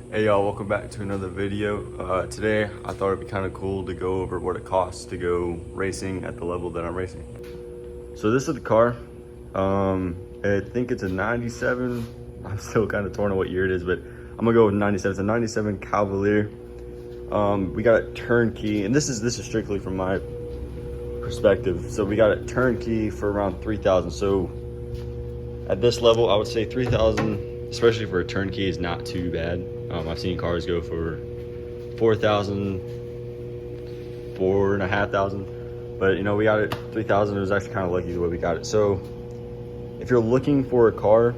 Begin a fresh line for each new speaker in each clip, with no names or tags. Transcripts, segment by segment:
Hey y'all, welcome back to another video. Today I thought it'd be kind of cool to go over what it costs to go racing at the level that I'm racing. So this is the car. I think it's a 97. I'm still kind of torn on what year it is, but I'm gonna go with 97. It's a 97 Cavalier. We got it turnkey, and this is strictly from my perspective. So we got it turnkey for around 3,000. So at this level, I would say 3,000, especially for a turnkey, is not too bad. I've seen cars go for 4,000, 4,500, but you know, we got it 3,000. It was actually kind of lucky the way we got it. So if you're looking for a car,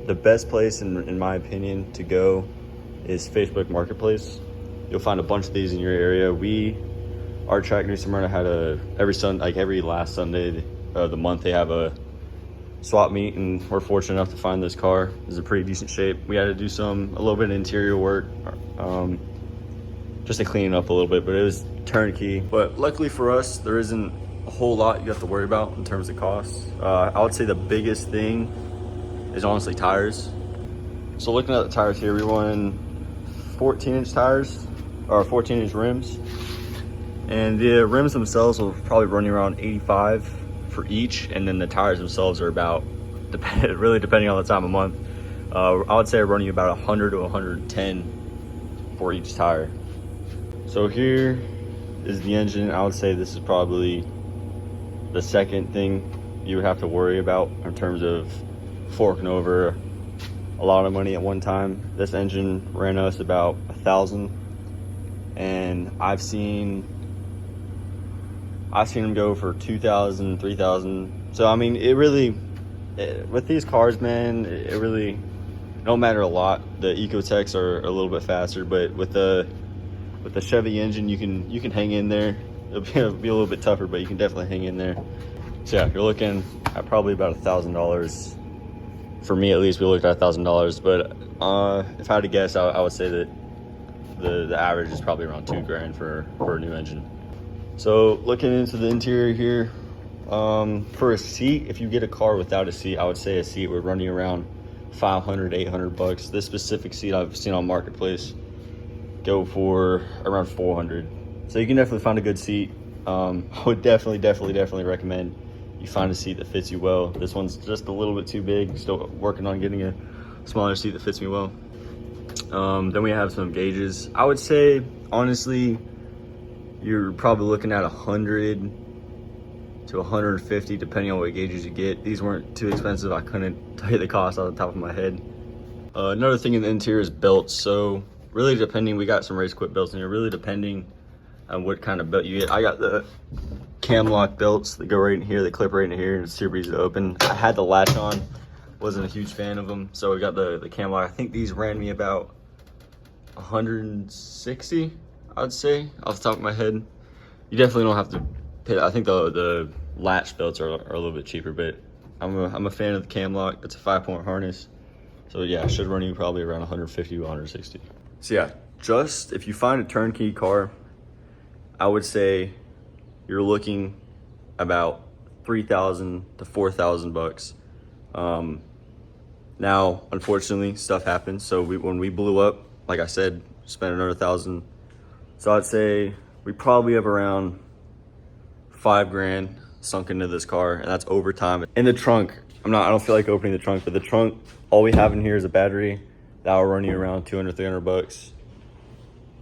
the best place in my opinion to go is Facebook Marketplace. You'll find a bunch of these in your area. Our track, New Smyrna, had every last Sunday of the month, they have a swap meet, and we're fortunate enough to find this car. It's in pretty decent shape. We had to do a little bit of interior work, just to clean it up a little bit, but it was turnkey. But luckily for us, there isn't a whole lot you have to worry about in terms of costs. I would say the biggest thing is honestly tires. So looking at the tires here, we run 14-inch tires, or 14-inch rims. And the rims themselves will probably run you around 85 for each, and then the tires themselves are about, really depending on the time of month, I would say running about 100 to 110 for each tire. So here is the engine. I would say this is probably the second thing you would have to worry about in terms of forking over a lot of money at one time. This engine ran us about 1,000, and I've seen them go for 2,000, 3,000. So I mean, with these cars, man, it really don't matter a lot. The Ecotechs are a little bit faster, but with the Chevy engine, you can hang in there. It'll be a little bit tougher, but you can definitely hang in there. So yeah, you're looking at probably about $1,000. For me, at least, we looked at $1,000. But if I had to guess, I would say that the average is probably around $2,000 for a new engine. So looking into the interior here, for a seat, if you get a car without a seat, I would say a seat would run you around 500, 800 bucks. This specific seat I've seen on Marketplace go for around 400. So you can definitely find a good seat. I would definitely recommend you find a seat that fits you well. This one's just a little bit too big. Still working on getting a smaller seat that fits me well. Then we have some gauges. I would say, honestly, you're probably looking at 100 to 150, depending on what gauges you get. These weren't too expensive. I couldn't tell you the cost off the top of my head. Another thing in the interior is belts. So really depending, we got some race quit belts in here, really depending on what kind of belt you get. I got the Camlock belts that go right in here, that clip right in here, and it's super easy to open. I had the latch on, wasn't a huge fan of them, so we got the Camlock. I think these ran me about 160, I'd say, off the top of my head. You definitely don't have to pay. I think the latch belts are a little bit cheaper, but I'm a fan of the Camlock. It's a 5-point harness, so yeah, it should run you probably around 150 to 160. So yeah, just if you find a turnkey car, I would say you're looking about 3,000 to 4,000 bucks. Now, unfortunately, stuff happens. So when we blew up, like I said, spent another 1,000. So I'd say we probably have around $5,000 sunk into this car, and that's overtime. In the trunk, I don't feel like opening the trunk, but the trunk, all we have in here is a battery. That will run you around 200, 300 bucks.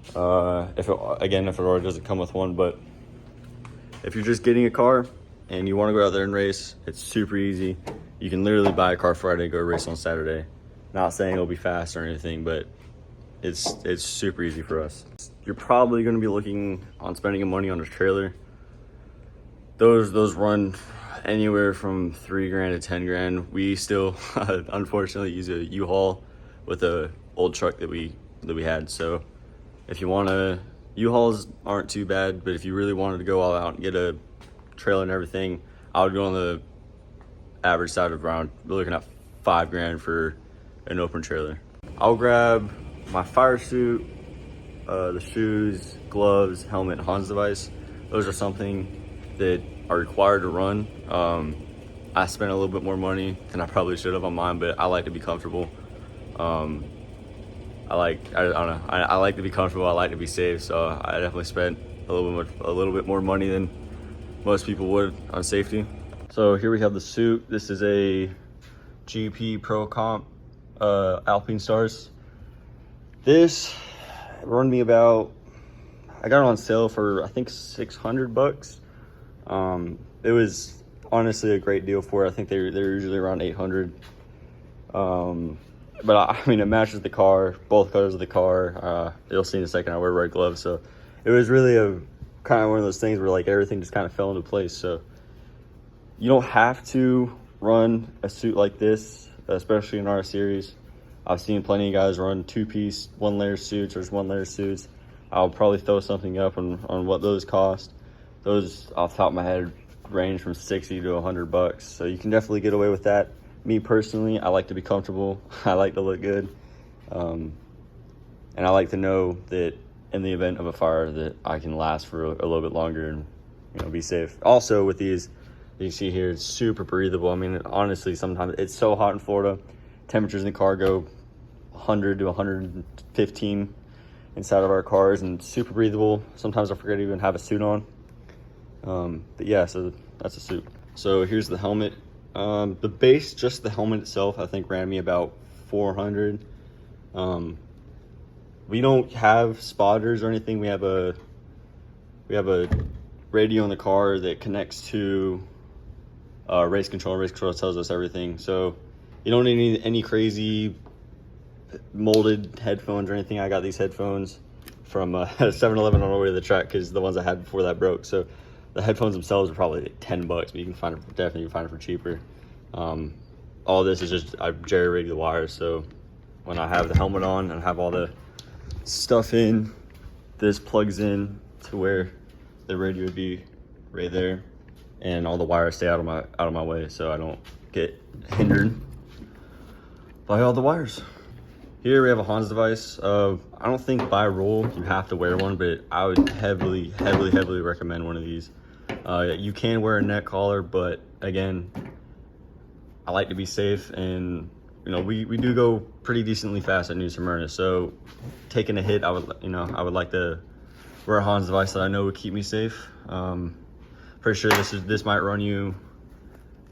If it already doesn't come with one. But if you're just getting a car and you want to go out there and race, it's super easy. You can literally buy a car Friday and go race on Saturday. Not saying it'll be fast or anything, but it's super easy for us. You're probably going to be looking on spending money on a trailer. Those run anywhere from $3,000 to $10,000. We still unfortunately use a U-Haul with a old truck that we had. So if you want to, U-Hauls aren't too bad, but if you really wanted to go all out and get a trailer and everything, I would go on the average side of around, we're looking at $5,000 for an open trailer. I'll grab my fire suit, the shoes, gloves, helmet, Hans device. Those are something that are required to run. I spent a little bit more money than I probably should have on mine, but I like to be comfortable. I don't know. I like to be comfortable. I like to be safe. So I definitely spent a little bit more money than most people would on safety. So here we have the suit. This is a GP Pro Comp Alpine Stars. This run me about, I got it on sale for I think $600. It was honestly a great deal for it. I think they're usually around 800. But I mean, it matches the car, both colors of the car. You'll see in a second I wear red gloves, so it was really a kind of one of those things where like everything just kind of fell into place. So you don't have to run a suit like this, especially in our series. I've seen plenty of guys run two-piece, one-layer suits or just one-layer suits. I'll probably throw something up on what those cost. Those, off the top of my head, range from 60 to $100. So you can definitely get away with that. Me personally, I like to be comfortable. I like to look good. And I like to know that in the event of a fire that I can last for a little bit longer and, you know, be safe. Also with these, you see here, it's super breathable. I mean, honestly, sometimes it's so hot in Florida. Temperatures in the car go 100 to 115 inside of our cars, and super breathable. Sometimes I forget to even have a suit on. But yeah, so that's a suit. So here's the helmet. The base, just the helmet itself, I think ran me about 400. We don't have spotters or anything. We have a radio in the car that connects to race control. Race control tells us everything. So you don't need any crazy molded headphones or anything. I got these headphones from 7-Eleven on the way to the track because the ones I had before that broke. So the headphones themselves are probably like $10, but you can find it, definitely find it for cheaper. All this is just, I jerry-rigged the wires, so when I have the helmet on and have all the stuff in, this plugs in to where the radio would be right there, and all the wires stay out of my way, so I don't get hindered by all the wires. Here we have a Hans device. I don't think by rule you have to wear one, but I would heavily recommend one of these. You can wear a neck collar, but again, I like to be safe, and you know, we do go pretty decently fast at New Smyrna, so taking a hit, I would like to wear a Hans device that I know would keep me safe. Pretty sure this might run you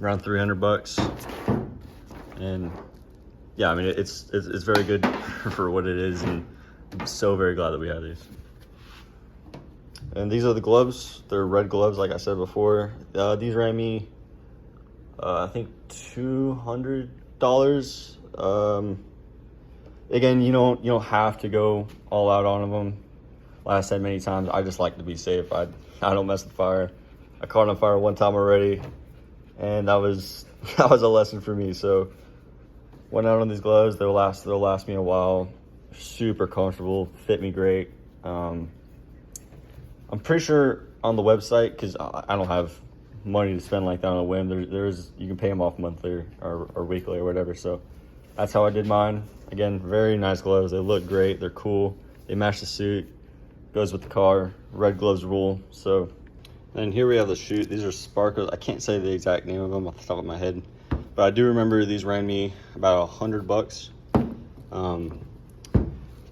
around $300, and yeah, I mean, it's very good for what it is, and I'm so very glad that we have these. And these are the gloves. They're red gloves, like I said before. These ran me, I think, $200. Again, you don't have to go all out on them. Like I said many times, I just like to be safe. I don't mess with fire. I caught on fire one time already, and that was a lesson for me. So went out on these gloves. They'll last me a while. Super comfortable, fit me great. I'm pretty sure on the website, because I don't have money to spend like that on a whim, you can pay them off monthly or weekly or whatever. So that's how I did mine. Again, very nice gloves. They look great. They're cool. They match the suit. Goes with the car. Red gloves rule. So, and here we have the chute. These are sparklers. I can't say the exact name of them off the top of my head, but I do remember these ran me about $100.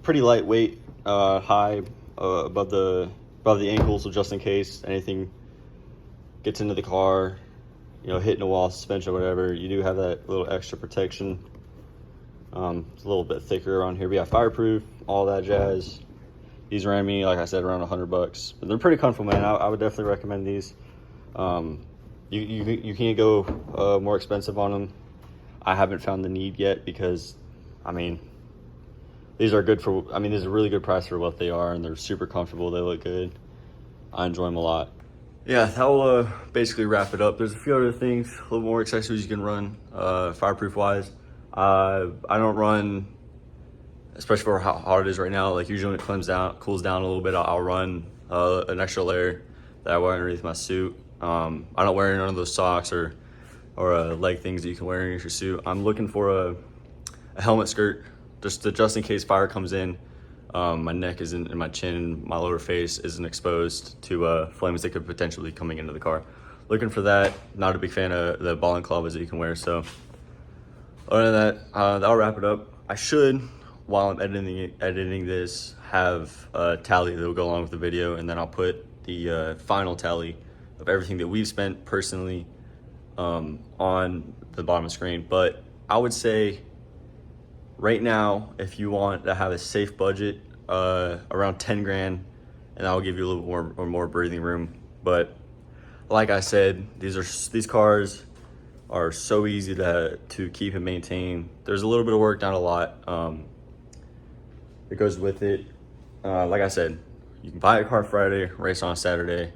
Pretty lightweight, high, above the ankles, so just in case anything gets into the car, you know, hitting a wall, suspension, whatever, you do have that little extra protection. It's a little bit thicker around here, but yeah, fireproof, all that jazz. These ran me, like I said, around $100, but they're pretty comfortable, man. I would definitely recommend these. You can't go more expensive on them. I haven't found the need yet, because I mean, these are good for, I mean, this is a really good price for what they are, and they're super comfortable. They look good. I enjoy them a lot. Yeah, that will basically wrap it up. There's a few other things, a little more accessories you can run, fireproof wise. I don't run, especially for how hot it is right now, like usually when it cools down a little bit, I'll run an extra layer that I wear underneath my suit. I don't wear none of those socks or leg things that you can wear underneath your suit. I'm looking for a helmet skirt, just in case fire comes in. My neck isn't, and my chin and my lower face isn't exposed to flames that could potentially be coming into the car. Looking for that. Not a big fan of the ball and claw that you can wear. So other than that, that'll wrap it up. I should while I'm editing this, have a tally that will go along with the video, and then I'll put the final tally of everything that we've spent personally on the bottom of the screen. But I would say right now, if you want to have a safe budget, around 10 grand, and that will give you a little more breathing room. But like I said, these cars are so easy to keep and maintain. There's a little bit of work, not a lot, that goes with it. Like I said, you can buy a car Friday, race on Saturday.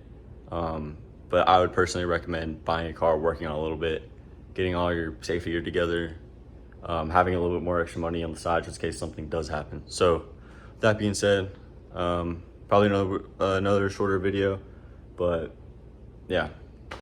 But I would personally recommend buying a car, working on it a little bit, getting all your safety gear together, having a little bit more extra money on the side just in case something does happen. So that being said, probably another shorter video, but yeah.